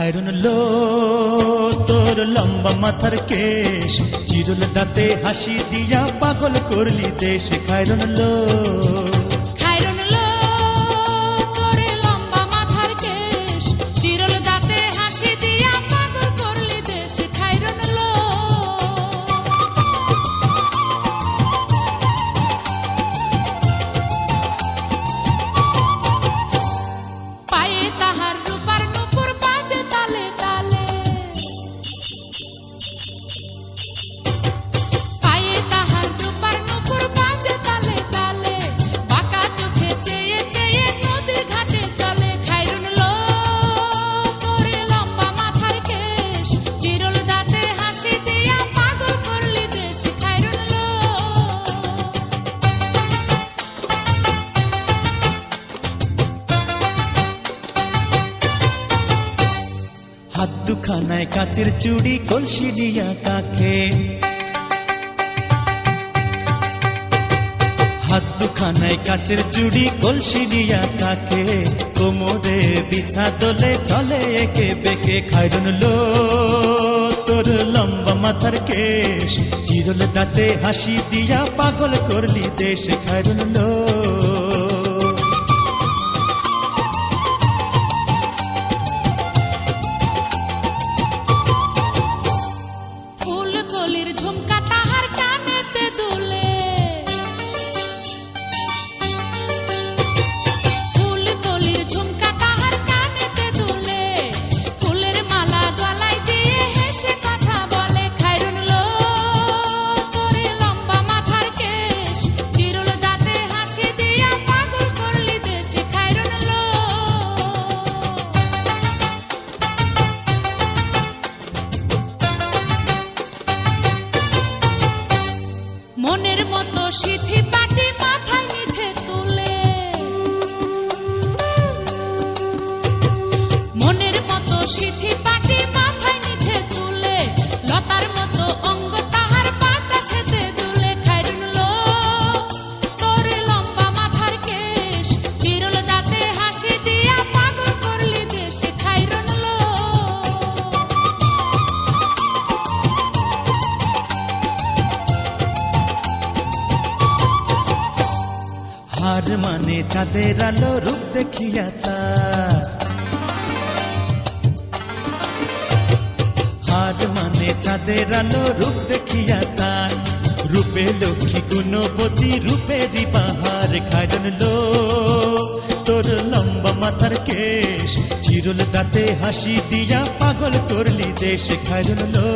খায়রুন লো তোর লম্বা মাথার কেশ, চিরুল দাঁতে হাসি দিয়া পাগল করলি দেশ। খায়রুন লো তোর লম্বা মাথার কেশ, চিরুল দাঁতে হাসি দিয়া পাগল করলি দেশ। খায়রুন লো পায়ে তাহার রূপার নূপুর বাজে তালে তালে, পায়ে তাহার রূপার নূপুর বাজে তালে তালে, বাঁকা চোখে চেয়ে চেয়ে নদীর ঘাটে চলে। খায়রুন লো তোর লম্বা মাথার কেশ, চিরুল দাঁতে হাসি দিয়া পাগল করলি দেশ। খায়রুন লো হাত দুখানায় কাচের চুড়ি, কলসি দিয়া কাকে, হাত দুখানায় কাচের চুড়ি, কলসি দিয়া কাকে, কোমরে বিছা দোলে চলে একে বেঁকে। খায়রুন লো তোর লম্বা মাথার কেশ, চিরুল দাঁতে হাসি দিয়া পাগল করলি দেশ। খায়রুন লো ফুলকলির ঝুমকা তাহার কানেতে দুলে, ফুলকলির ঝুমকা তাহার কানেতে দুলে, ফুলের মালা গলায় দিয়ে হেসে কথা বলে। খায়রুন লো তোর লম্বা মাথার কেশ, চিরুল দাঁতে হাসি দিয়া পাগল করলি দেশ। খায়রুন লো মনের মতো সিথি পাটি মাথায় নিচে তুলে, মনের মতো সিথি পাটি মাথায় নিচে তুলে, লতার মতো অঙ্গ তাহার বাতাসেতে দুলে। খায়রুন লো তোর লম্বা মাথার কেশ, চিরুল দাঁতে হাসি দিয়া পাগল করলি দেশ। খায়রুন লো হার মানে চাঁদের আলো, রূপ দেখিয়া তার, হার মানে চাঁদের আলো, রূপ দেখিয়া তার, রূপে লক্ষ্মী গুণবতী, রূপেরই বাহার। খায়রুন লো তোর লম্বা মাথার কেশ, চিরুল দাঁতে হাসি দিয়া পাগল করলি দেশ। খায়রুন লো